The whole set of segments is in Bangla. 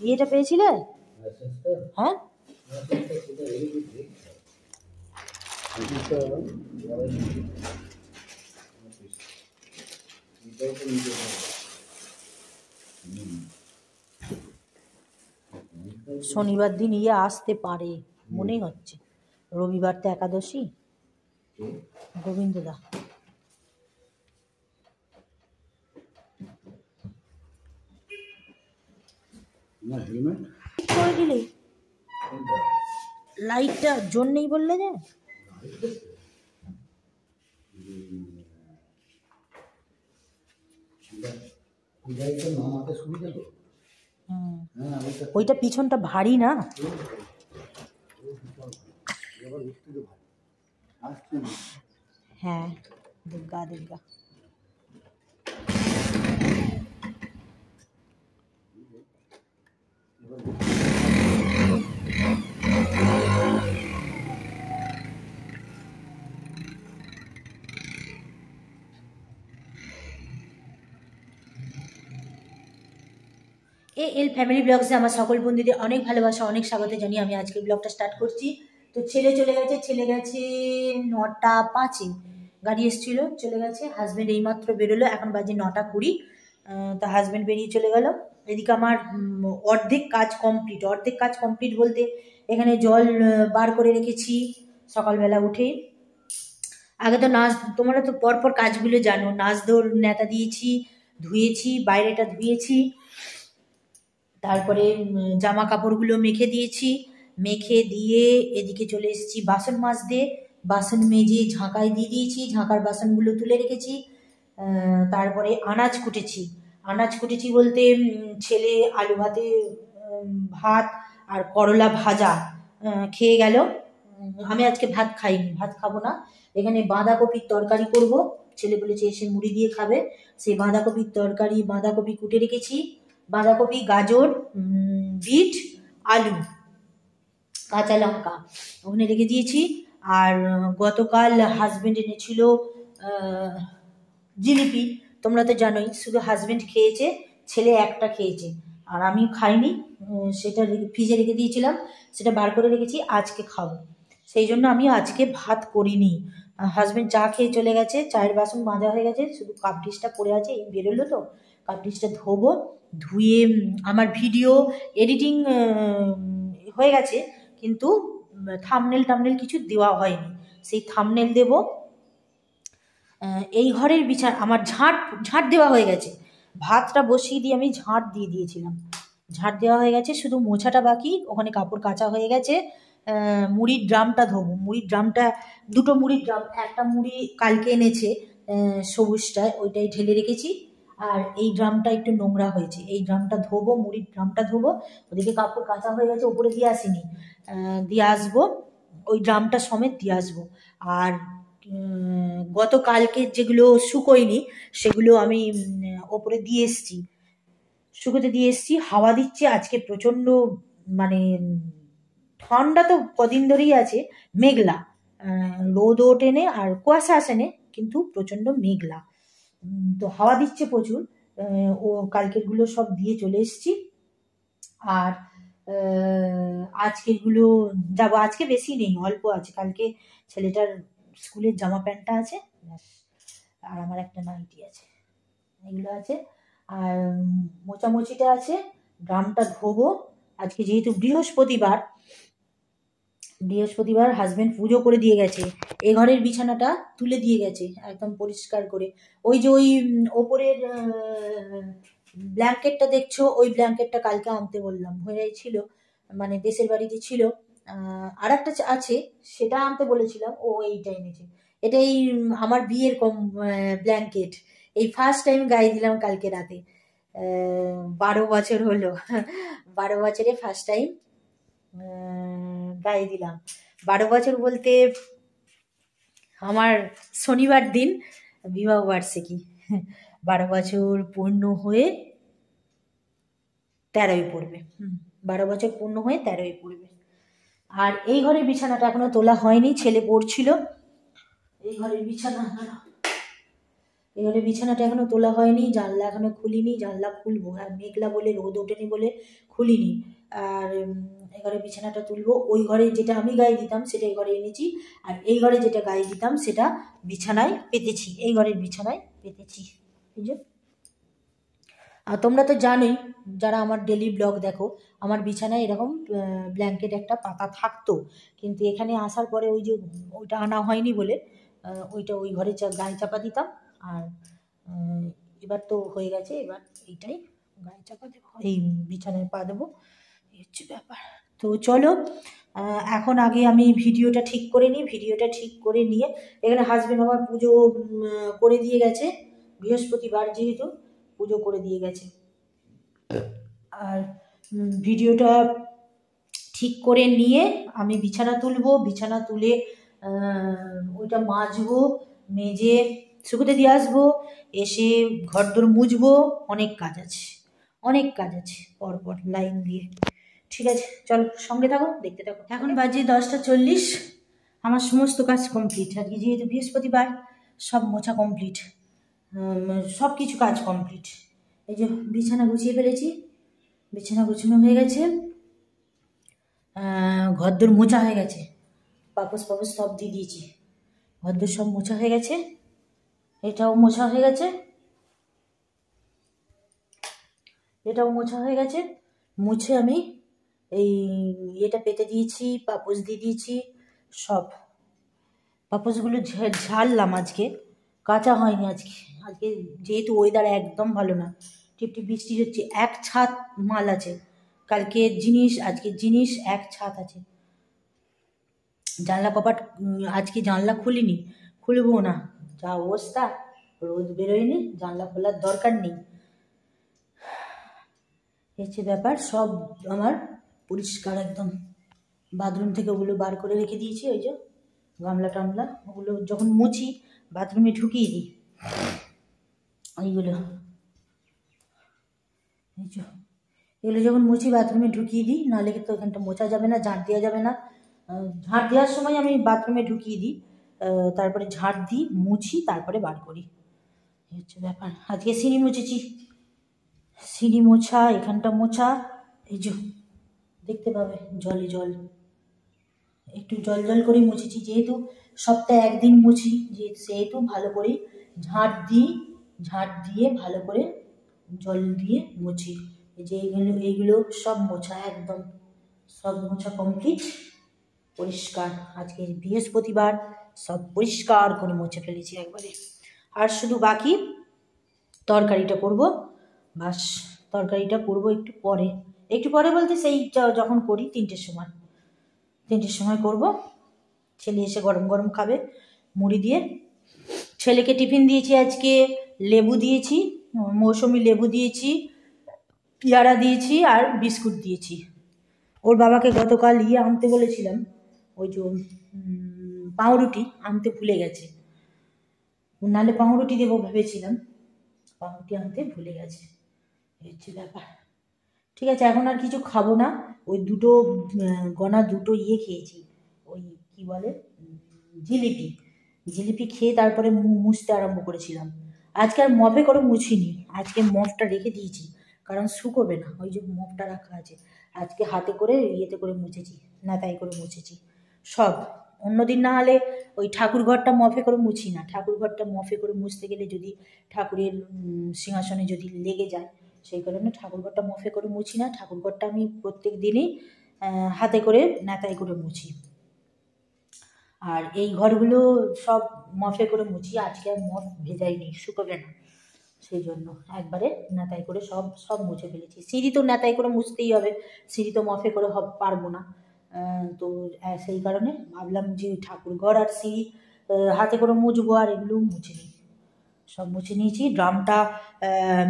ইয়েটা পেয়েছিলে? হ্যাঁ, শনিবার দিন ইয়ে আসতে পারে মনেই হচ্ছে। রবিবার তো একাদশী। গোবিন্দদা করে দিলে লাইটটা জোর নেই বললে যে ওইটা পিছনটা ভারী না। হ্যাঁ, দুর্গা দুর্গা। এল ফ্যামিলি ব্লগসে আমার সকল বন্ধুদের অনেক ভালোবাসা, অনেক স্বাগত জানিয়ে আমি আজকের ব্লগটা স্টার্ট করছি। তো ছেলে চলে গেছে 9:05 গাড়ি এসেছিলো, চলে গেছে। হাজব্যান্ড এইমাত্র বেরোলো, এখন বাজে 9:20। তো হাজব্যান্ড বেরিয়ে চলে গেল। এদিকে আমার অর্ধেক কাজ কমপ্লিট বলতে এখানে জল বার করে রেখেছি সকালবেলা উঠে। আগে তো নাচ, তোমরা তো পরপর কাজগুলো জানো, নাচ দৌড় নেতা দিয়েছি, ধুয়েছি, বাইরেটা ধুয়েছি, তারপরে জামা কাপড়গুলো মেখে দিয়েছি, মেখে দিয়ে এদিকে চলে এসেছি বাসন মাজতে। বাসন মেজে ঝাঁকায় দিয়ে দিয়েছি, ঝাঁকার বাসনগুলো তুলে রেখেছি। তারপরে আনাজ কুটেছি বলতে ছেলে আলু ভাতে ভাত আর করলা ভাজা খেয়ে গেল। আমি আজকে ভাত খাইনি, ভাত খাবো না। এখানে বাঁধাকপির তরকারি করব, ছেলে বলেছে এসে মুড়ি দিয়ে খাবে। সেই বাঁধাকপির তরকারি, বাঁধাকপি কুটে রেখেছি, বাঁধাকপি, গাজর, বিট, আলু, কাঁচা লঙ্কা ওখানে রেখে দিয়েছি। আর গতকাল হাজব্যান্ড এনেছিল জিলিপি, তোমরা তো জানোই। শুধু হাজব্যান্ড খেয়েছে, ছেলে একটা খেয়েছে, আর আমি খাইনি। সেটা ফ্রিজে রেখে দিয়েছিলাম, সেটা বার করে রেখেছি, আজকে খাবো। সেই জন্য আমি আজকে ভাত করিনি। হাজব্যান্ড চা খেয়ে চলে গেছে, চায়ের বাসন মাজা হয়ে গেছে, শুধু কাপ ডিশটা পড়ে আছে। এই বেরোলো তো, কাপ ডিশটা ধোবো, ধুয়ে আমার ভিডিও এডিটিং হয়ে গেছে, কিন্তু থাম্বনেল কিছু দেওয়া হয়নি, সেই থাম্বনেল দেব। এই ঘরের বিছানা আমার ঝাঁট দেওয়া হয়ে গেছে, ভাতটা বসিয়ে দিয়ে আমি ঝাঁট দিয়ে দিয়েছিলাম, ঝাঁট দেওয়া হয়ে গেছে, শুধু মোছাটা বাকি। ওখানে কাপড় কাচা হয়ে গেছে। মুড়ির ড্রামটা ধোবো, মুড়ির ড্রামটা, দুটো মুড়ির ড্রাম, একটা মুড়ি কালকে এনেছে সবুজটায়, ওইটাই ঢেলে রেখেছি। আর এই ড্রামটা একটু নোংরা হয়েছে, এই ড্রামটা ধোবো, মুড়ির ড্রামটা ধোবো। ওদিকে কাপড় কাচা হয়ে গেছে, ওপরে দিয়ে আসিনি, দিয়ে আসবো, ওই ড্রামটা সমেত দিয়ে আসবো। আর গতকালকে যেগুলো শুকোয়নি সেগুলো আমি ওপরে দিয়ে এসছি, শুকোতে দিয়ে এসছি। হাওয়া দিচ্ছে আজকে প্রচণ্ড, মানে ঠান্ডা তো কদিন ধরেই আছে, মেঘলা, রোদ ওঠেনে আর কুয়াশা আসেনে, কিন্তু প্রচণ্ড মেঘলা। তো হাওয়া দিচ্ছে প্রচুর। ও কালকেরগুলো সব দিয়ে চলে এসছি। আর আজকেরগুলো যাবো, আজকে বেশি নেই, অল্প আছে। কালকে ছেলেটার স্কুলের জামা প্যান্টটা আছে, আর আমার একটা নাইটি আছে, এগুলো আছে। আর মোচামুচিটা আছে, ড্রামটা ধোবো। আজকে যেহেতু বৃহস্পতিবার হাজব্যান্ড পুজো করে দিয়ে গেছে, এ ঘরের বিছানাটা তুলে দিয়ে গেছে একদম পরিষ্কার করে। ওই যে ওই ওপরের ব্ল্যাঙ্কেটটা দেখছো, ওই ব্ল্যাঙ্কেটটা কালকে আনতে বললাম, হয়ে ছিল, মানে দেশের বাড়িতে ছিল। আর একটা আছে, সেটা আনতে বলেছিলাম, ও এইটা এনেছে। এটাই আমার বিয়ের ব্ল্যাঙ্কেট, এই ফার্স্ট টাইম গায়ে দিলাম কালকে রাতে। 12 বছর হলো, 12 বছরে ফার্স্ট টাইম গায়ে দিলাম। 12 বছর বলতে আমার শনিবার দিন বিবাহ বার্ষিকী, 12 বছর পূর্ণ হয়ে 13ই পড়বে। 12 বছর পূর্ণ হয়ে 13ই পড়বে। আর এই ঘরের বিছানাটা এখনো তোলা হয়নি, ছেলে পড়ছিল। এই ঘরের বিছানা, এবারে বিছানাটা এখনো তোলা হয়নি, জানলা এখনো খুলিনি, জানলা খুলবো, আর মেঘলা বলে রোদ ওঠেনি বলে খুলিনি। আর এবারে বিছানাটা তুলবো। ওই ঘরে যেটা আমি গায়ে দিতাম সেটা এই ঘরে এনেছি, আর এই ঘরে যেটা গায়ে দিতাম সেটা বিছানায় পেতেছি, এই ঘরের বিছানায় পেতেছি। এই যে, আর তোমরা তো জানোই যারা আমার ডেলি ব্লগ দেখো, আমার বিছানায় এরকম ব্ল্যাঙ্কেট একটা পাতা থাকতো, কিন্তু এখানে আসার পরে ওই যে ওইটা আনা হয়নি বলে ওইটা ওই ঘরে গায়ে চাপা দিতাম। আর এবার তো হয়ে গেছে, এবার এইটাই গায়ে চাপা দেবো, এই বিছানায় পা দেবো, এই হচ্ছে ব্যাপার। তো চলো, এখন আগে আমি ভিডিওটা ঠিক করে নিই। ভিডিওটা ঠিক করে নিয়ে এখানে হাজবেন্ড আমার পুজো করে দিয়ে গেছে, বৃহস্পতিবার যেহেতু পুজো করে দিয়ে গেছে। আর ভিডিওটা ঠিক করে নিয়ে আমি বিছানা তুলবো, বিছানা তুলে ওইটা মাজবো, মেজে শুকোতে দিয়ে আসবো, এসে ঘরদোর মুছবো, অনেক কাজ আছে, অনেক কাজ আছে পরপর লাইন দিয়ে। ঠিক আছে, চলো সঙ্গে থাকো, দেখতে থাকো। এখন বাজে 10টা 40, আমার সমস্ত কাজ কমপ্লিট। আজকে যেহেতু বৃহস্পতিবার, সব মোছা কমপ্লিট, সব কিছু কাজ কমপ্লিট। এই যে বিছানা গুছিয়ে ফেলেছি, বিছানা গুছানো হয়ে গেছে, ঘরদোর মোছা হয়ে গেছে, পাপোস পাপোস সব দিয়ে দিয়েছি, ঘরদোর সব মোছা হয়ে গেছে, এটাও মোছা হয়ে গেছে, এটাও মোছা হয়ে গেছে। মুছে আমি এই এটা পেতে দিয়েছি, পাপোস দিয়ে দিয়েছি সব। পাপোসগুলো ঝাড়লাম আজকে, কাঁচা হয়নি আজকে। আজকে যেহেতু ওয়েদার একদম ভালো না, টিপটিপ বৃষ্টি হচ্ছে, এক ছাদ মাল আছে, কালকের জিনিস আজকের জিনিস এক ছাদ আছে। জানলা কপাট আজকে জানলা খুলিনি, খুলবো না, যা অবস্থা, রোদ বেরোয়নি, জানলা খোলার দরকার নেই। হচ্ছে ব্যাপার, সব আমার পরিষ্কার একদম। বাথরুম থেকে ওগুলো বার করে রেখে দিয়েছি, ওই যে গামলা টামলা, ওগুলো যখন মুছি বাথরুমে ঢুকিয়ে দিই এইগুলো, এই যে এগুলো যখন মুছি বাথরুমে ঢুকিয়ে দিই, নাহলে তো এখানটা মোছা যাবে না, ঝাঁট দেওয়া যাবে না। ঝাঁট দেওয়ার সময় আমি বাথরুমে ঢুকিয়ে দিই, তারপরে ঝাঁট দিই, মুছি, তারপরে বার করি, এই হচ্ছে ব্যাপার। আজকে সিঁড়ি মুছেছি, সিঁড়ি মোছা, এখানটা মোছা, এই যে দেখতে পাবে জলে জল, একটু জল জল করে মুছেছি, যেহেতু সপ্তাহে একদিন মুছি, সেহেতু ভালো করে ঝাঁট দিই, ঝাঁট দিয়ে ভালো করে জল দিয়ে মুছি। এই যে এইগুলো সব মোছা, একদম সব মোছা কমপ্লিট, পরিষ্কার। আজকে বৃহস্পতিবার, সব পরিষ্কার করে মুছে ফেলেছি একবারে। আর শুধু বাকি তরকারিটা করব, বাস তরকারিটা করব একটু পরে, একটু পরে বলতে সেই যখন করি 3টের সময়, 3টের সময় করব। ছেলে এসে গরম গরম খাবে মুড়ি দিয়ে। ছেলেকে টিফিন দিয়েছি আজকে, লেবু দিয়েছি, মৌসুমি লেবু দিয়েছি, পেয়ারা দিয়েছি, আর বিস্কুট দিয়েছি। ওর বাবাকে গতকাল আনতে বলেছিলাম, ওই যে পাউরুটি আনতে ভুলে গেছে, নাহলে পাউরুটি দেবো ভেবেছিলাম, পাউরুটি আনতে ভুলে গেছে, এই হচ্ছে ব্যাপার। ঠিক আছে, এখন আর কিছু খাবো না, ওই দুটো গনা দুটো খেয়েছি, ওই কি বলে জিলিপি, জিলিপি খেয়ে তারপরে মুছতে আরম্ভ করেছিলাম। আজকে আর মফে করে মুছিনি, আজকে মফটা রেখে দিয়েছি, কারণ শুকোবে না, ওই যে মফটা রাখা আছে। আজকে হাতে করে ইয়েতে করে মুছেছি, নেতাই করে মুছেছি সব। অন্যদিন না হলে ওই ঠাকুর ঘরটা মফে করে মুছি না, ঠাকুর ঘরটা মফে করে মুছতে গেলে যদি ঠাকুরের সিংহাসনে যদি লেগে যায়, সেই কারণে ঠাকুরঘরটা মফে করে মুছি না, ঠাকুরঘরটা আমি প্রত্যেক দিনই হাতে করে নেতাই করে মুছি। আর এই ঘরগুলো সব মফে করে মুছি, আজকে আর মফ ভেজাইনি, শুকোবে না, সেই জন্য একবারে নেতাই করে সব সব মুছে ফেলেছি। সিঁড়ি তো নেতাই করে মুছতেই হবে, সিঁড়ি তো মফে করে পারবো না, তো সেই কারণে ভাবলাম যে ঠাকুরঘর আর সিঁড়ি হাতে করে মুছবো, আর এগুলো মুছে নিই, সব মুছে নিয়েছি। ড্রামটা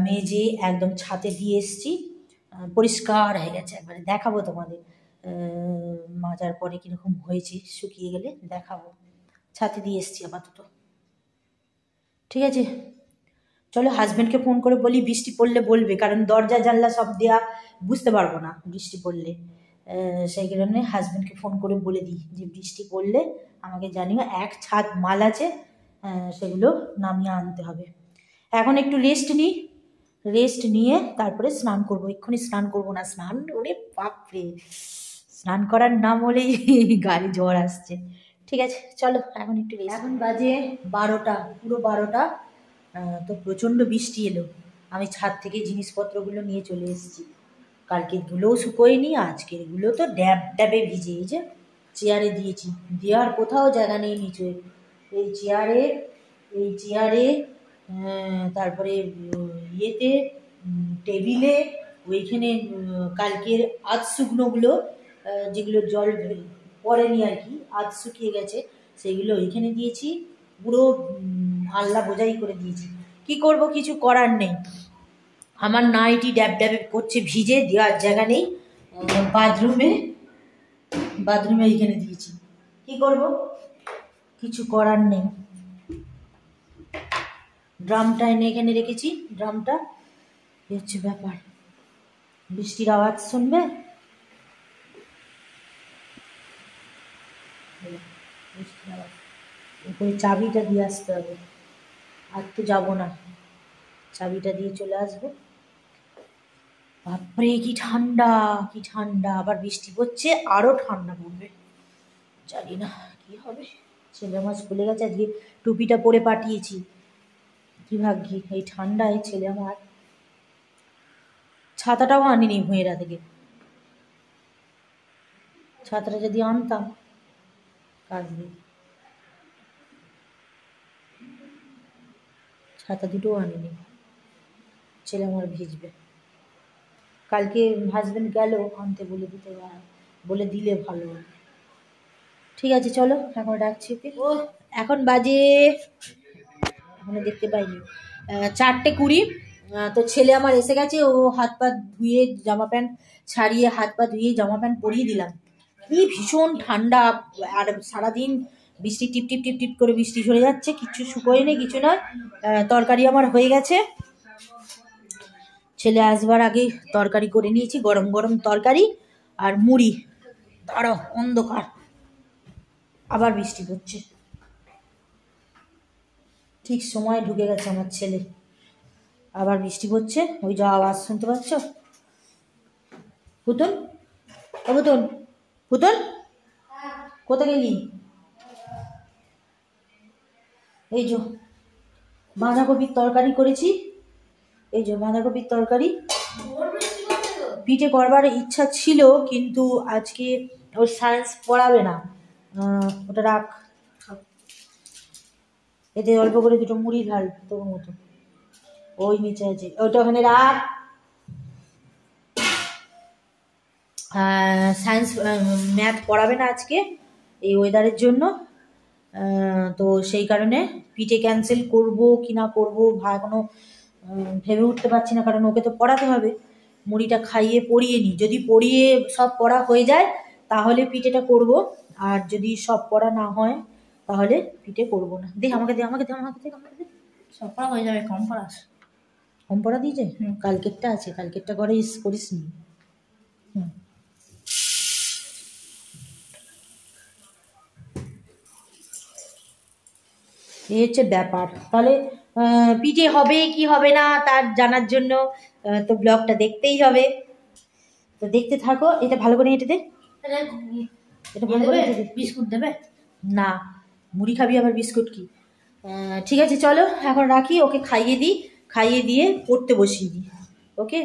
মেজে একদম ছাদে দিয়ে এসেছি, পরিষ্কার হয়ে গেছে একবারে, দেখাবো তোমাদের মাজার পরে কীরকম হয়েছে, শুকিয়ে গেলে দেখাবো। ছাদে দিয়ে এসেছি আপাতত। ঠিক আছে, চলো হাজব্যান্ডকে ফোন করে বলি বৃষ্টি পড়লে বলবে, কারণ দরজা জানলা সব দেওয়া, বুঝতে পারবো না বৃষ্টি পড়লে, সেই কারণে হাজব্যান্ডকে ফোন করে বলে দিই যে বৃষ্টি পড়লে আমাকে জানিও, এক ছাদ মাল আছে, সেগুলো নামিয়ে আনতে হবে। এখন একটু রেস্ট নিই, রেস্ট নিয়ে তারপরে স্নান করব। এক্ষুনি স্নান করব না, স্নান ওরে বাপরে, স্নান করার নাম হলেই গায়ে জ্বর আসছে। ঠিক আছে চলো এখন একটু রেস্ট। এখন বাজে 12টা, পুরো 12টা। তো প্রচণ্ড বৃষ্টি এলো, আমি ছাদ থেকে জিনিসপত্রগুলো নিয়ে চলে এসেছি। কালকেরগুলোও শুকোয়নি, আজকেরগুলো তো ড্যাব ড্যাবে ভিজে। এই যে চেয়ারে দিয়েছি, দেওয়ার কোথাও জায়গা নেই নিচে, এই চেয়ারে, এই চেয়ারে, তারপরে ইয়েতে, টেবিলে, ওইখানে কালকের আধ শুকনোগুলো, যেগুলো জল পড়েনি আর কি, আধ শুকিয়ে গেছে, সেগুলো ওইখানে দিয়েছি। পুরো আল্লা বোঝাই করে দিয়েছি। কি করব, কিছু করার নেই। আমার নাইটি ড্যাব ড্যাবে করছে, ভিজে, দেওয়ার জায়গা নেই। বাথরুমে, বাথরুমে এইখানে দিয়েছি। কি করব, কিছু করার নেই। ড্রামটা এনে এখানে রেখেছি, ড্রামটা। এই হচ্ছে ব্যাপার। বৃষ্টির আওয়াজ শুনবে, বৃষ্টির আওয়াজ। উপরে চাবিটা দিয়ে আসতে হবে, আর তো যাবো না, চাবিটা দিয়ে চলে আসবো। বাপরে কি ঠান্ডা, কি ঠান্ডা, আবার বৃষ্টি পড়ছে, আরও ঠান্ডা পড়বে। জানি না কি হবে। ছেলে আমার স্কুলে গেছে, আজকে টুপিটা পরে পাঠিয়েছি। কি ভাগ্যি, এই ঠান্ডায় ছেলে আমার ছাতাটাও আনিনি ভুঁয়েরা থেকে। ছাতাটা যদি আনতাম কাজে, ছাতা দুটোও আনিনি, ছেলে আমার ভিজবে। কালকে হাজবেন্ড গেল আনতে, বলে দিলে ভালো। ঠিক আছে চলো এখন রাখছি। ও এখন বাজে, এখনো দেখতে পাইনি, 4:20। তো ছেলে আমার এসে গেছে, ও হাত পা ধুয়ে, জামা প্যান্ট ছাড়িয়ে, হাত পা ধুয়ে জামা প্যান্ট পরিয়ে দিলাম। কি ভীষণ ঠান্ডা, আর সারাদিন বৃষ্টি টিপ টিপ টিপ টিপ করে বৃষ্টি ঝরে যাচ্ছে, কিচ্ছু শুকোয় নেই, কিছু নয়। তরকারি আমার হয়ে গেছে, ছেলে আসবার আগেই তরকারি করে নিয়েছি, গরম গরম তরকারি আর মুড়ি। দাঁড়াও, অন্ধকার, আবার বৃষ্টি পড়ছে। ঠিক সময় ঢুকে গেছে আমার ছেলে, আবার বৃষ্টি পড়ছে। ওই যে আওয়াজ শুনতে পাচ্ছ, পুতুল, ও পুতুল, পুতুল কোথায় গেলি? এই যে বাঁধাকপির তরকারি করেছি, এই যে বাঁধাকপির তরকারি। পিঠে করবার ইচ্ছা ছিল, কিন্তু আজকে ওর সায়েন্স পড়াবে না, ওটা রাখ। এতে অল্প করে দুটো মুড়ি ঢাল তোর মতো, ওই নিচে আছে, ওইটা ওখানে রাখ। সায়েন্স ম্যাথ পড়াবে না আজকে এই ওয়েদারের জন্য। তো সেই কারণে পিঠে ক্যান্সেল করব কি না করবো এখনো ভেবে উঠতে পারছি না, কারণ ওকে তো পড়াতে হবে। মুড়িটা খাইয়ে পড়িয়ে নিই, যদি পড়িয়ে সব পড়া হয়ে যায় তাহলে পিঠেটা করব, আর যদি সব পড়া না হয় তাহলে পিঠে করব না। দে আমাকে, দে আমাকে, দে আমাকে, দে আমাকে, দে। সব পড়া হয়ে যাবে, কম পড়াস। কম পড়া দিয়েছে, কালকেরটা আছে, কালকেরটা করে করিস নি। এই হচ্ছে ব্যাপার। তাহলে পিঠে হবে কি হবে না তার জানার জন্য তো ব্লগটা দেখতেই হবে, তো দেখতে থাকো। এটা ভালো করে হেঁটে দে, এটা ভালো করে হেঁটে দে। বিস্কুট দেবে না, মুড়ি খাবি আবার বিস্কুট কি? ঠিক আছে চলো এখন রাখি, ওকে খাইয়ে দিই, খাইয়ে দিয়ে পড়তে বসিয়ে দিই। ওকে।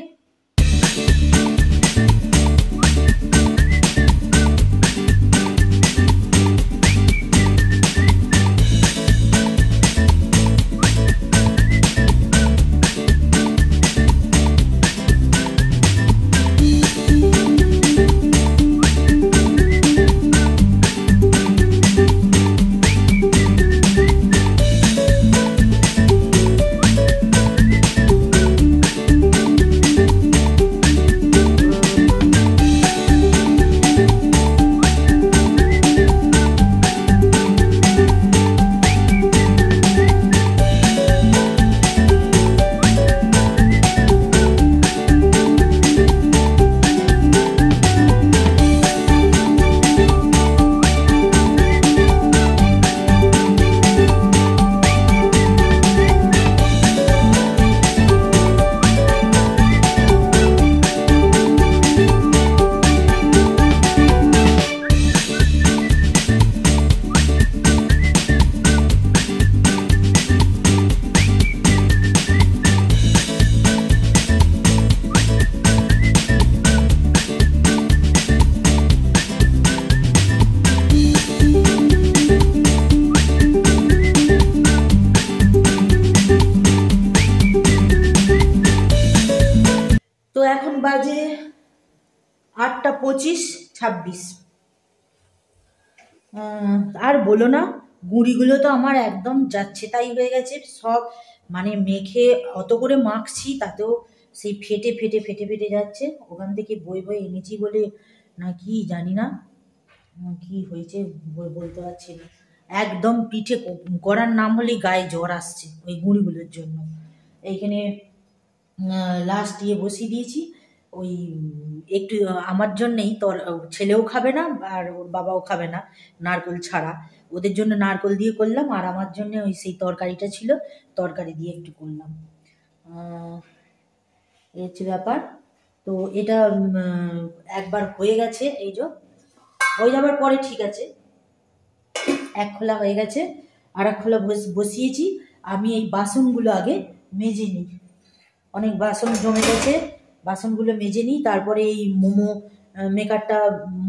25, 26। আর বলো না, গুঁড়িগুলো তো আমার একদম যাচ্ছে তাই হয়ে গেছে সব, মানে মেখে অত করে মাখছি তাতেও সেই ফেটে ফেটে ফেটে ফেটে যাচ্ছে। ওখান থেকে বই বই এনেছি বলে না কি জানি না কি হয়েছে বলতে পারছি না। একদম পিঠে করার নাম হলেই গায়ে জ্বর আসছে ওই গুঁড়িগুলোর জন্য। এইখানে লাস্ট দিয়ে বসিয়ে দিয়েছি ওই একটু আমার জন্যেই, তোর ছেলেও খাবে না আর ওর বাবাও খাবে না নারকোল ছাড়া, ওদের জন্য নারকোল দিয়ে করলাম, আর আমার জন্য ওই সেই তরকারিটা ছিল তরকারি দিয়ে একটু করলাম। এই হচ্ছে ব্যাপার। তো এটা একবার হয়ে গেছে, এই যে হয়ে যাবার পরে ঠিক আছে, এক খোলা হয়ে গেছে, আর এক খোলা বসিয়েছি। আমি এই বাসনগুলো আগে মেজে নিই, অনেক বাসন জমে গেছে, বাসনগুলো মেজে নিই, তারপরে এই মোমো মেকারটা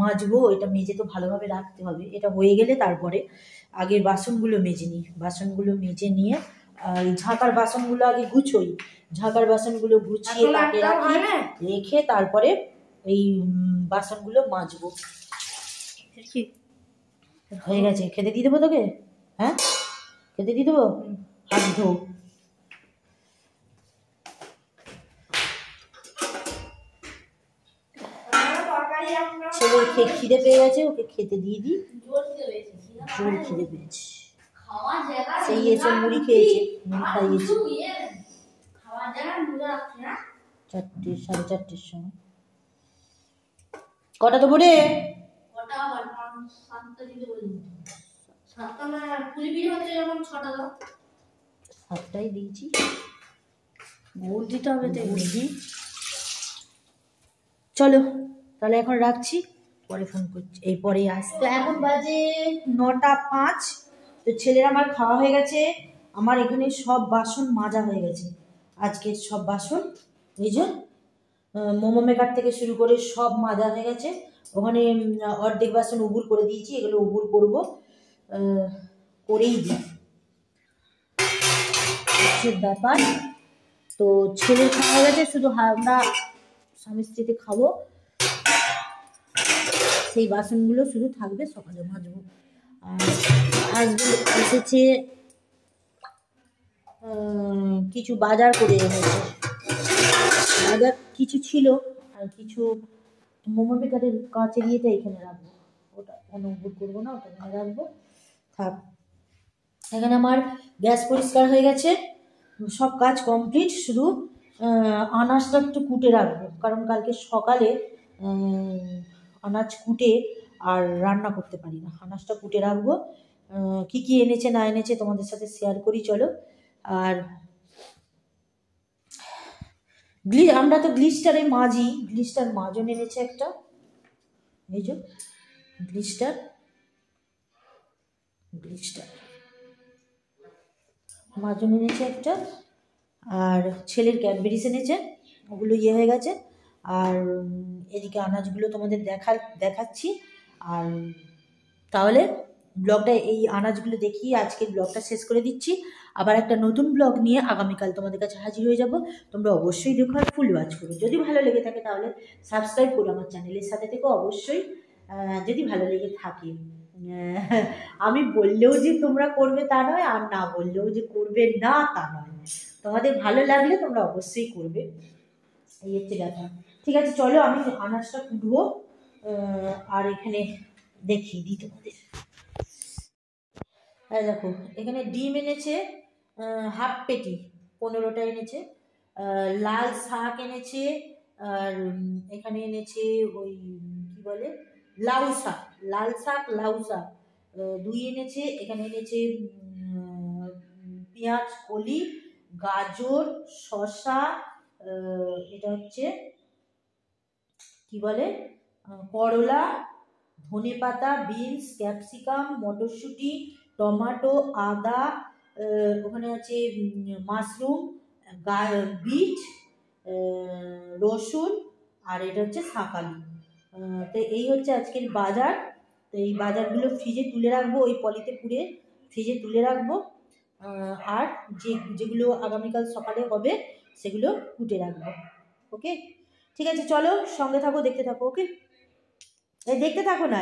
মাজবো। এটা মেজে তো ভালোভাবে রাখতে হবে, এটা হয়ে গেলে তারপরে আগে বাসনগুলো মেজে নিই। বাসনগুলো মেজে নিয়ে ঝাঁকার বাসনগুলো আগে গুছোই, ঝাঁকার বাসনগুলো গুছিয়ে তাকে রাখি, রেখে তারপরে এই বাসনগুলো মাজবো। হয়ে গেছে, খেতে দিয়ে দেবো তোকে? হ্যাঁ, খেতে দিয়ে দেবো, হাত ধো। ছেলের খিদে পেয়ে গেছে, ওকে খেতে দিয়ে দিই। জোর খিদে পেয়েছে, সেই এসে মুড়ি খেয়েছে, মুড়ি খাইয়েছে 4টে 4:30-র সময়। কটা দেবো রে? 7টাই দিয়েছি, গুড় দিতে হবে তো, গুড় দিই। চলো তাহলে এখন রাখছি, পরে ফোন করছি, এই পরে আসতে। এখন বাজে 9টা 5। তো ছেলের আমার খাওয়া হয়ে গেছে, আমার এখানে সব বাসন মাজা হয়ে গেছে, আজকের সব বাসন। এই যে মোমো মেকার থেকে শুরু করে সব মাজা হয়ে গেছে। ওখানে অর্ধেক বাসন উবুর করে দিয়েছি, এগুলো উবুর করবো, করেই দিই, হচ্ছে ব্যাপার। তো ছেলের খাওয়া হয়ে গেছে, শুধু আমরা স্বামী স্ত্রীতে খাবো, সেই বাসনগুলো শুধু থাকবে, সকালে মাজবো। আর আজকে এসেছে কিছু বাজার করে এনেছে, বাজার কিছু ছিল, আর কিছু মোমো মেকারের কাঁচের ইয়েটা এখানে রাখবো, ওটা অনুভব করবো না, ওটা এখানে রাখবো, থাক। এখানে আমার গ্যাস পরিষ্কার হয়ে গেছে, সব কাজ কমপ্লিট, শুধু আনাজটা একটু কুটে রাখবো, কারণ কালকে সকালে আনাজ কুটে আর রান্না করতে পারি না, আনাজটা কুটে রাখবো। কি কি এনেছে না এনেছে তোমাদের সাথে শেয়ার করি চলো। আর আমরা তো গ্লিস্টারে মাজি, গ্লিস্টার মাজন এনেছে একটা, এই যে গ্লিস্টার মাজন এনেছে একটা, আর ছেলের ক্যাডবেরিজ এনেছে, ওগুলো ইয়ে হয়ে গেছে। আর এদিকে আনাজগুলো তোমাদের দেখাচ্ছি। আর তাহলে ব্লগটা এই আনাজগুলো দেখিয়ে আজকের ব্লগটা শেষ করে দিচ্ছি। আবার একটা নতুন ব্লগ নিয়ে আগামীকাল তোমাদের কাছে হাজির হয়ে যাব। তোমরা অবশ্যই দেখো আর ফুল ওয়াচ করো, যদি ভালো লেগে থাকে তাহলে সাবস্ক্রাইব করো আমার চ্যানেলের সাথে থেকো অবশ্যই, যদি ভালো লেগে থাকে। আমি বললেও যে তোমরা করবে তা নয়, আর না বললেও যে করবে না তা নয়, তোমাদের ভালো লাগলে তোমরা অবশ্যই করবে, এই হচ্ছে ব্যাপার। ঠিক আছে চলো, আমি আনাজটা কুটবো, আর এখানে দেখিয়ে দিই তোমাদের। হ্যাঁ দেখো, এখানে ডিম এনেছে হাফ পেটি, 15টা এনেছে, লাল শাক এনেছে, আর এখানে এনেছে ওই কি বলে লাউ শাক, লাল শাক লাউ শাক 2 এনেছে। এখানে এনেছে পেঁয়াজ কলি, গাজর, শসা, এটা হচ্ছে কি বলে করলা, ধনেপাতা, বিনস, ক্যাপসিকাম, মটরশুঁটি, টমেটো, আদা, ওখানে আছে মাশরুম, বিট, রসুন, আর এটা হচ্ছে শাকালু। তো এই হচ্ছে আজকের বাজার। তো এই বাজারগুলো ফ্রিজে তুলে রাখবো, ওই পলিতে পুড়ে ফ্রিজে তুলে রাখবো, আর যেগুলো আগামীকাল সকালে হবে সেগুলো কুটে রাখবো। ওকে ঠিক আছে চলো, সঙ্গে থাকো, দেখতে থাকো। ওকে। এই দেখতে থাকো না,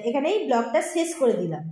এখানেই ব্লগটা শেষ করে দিলাম।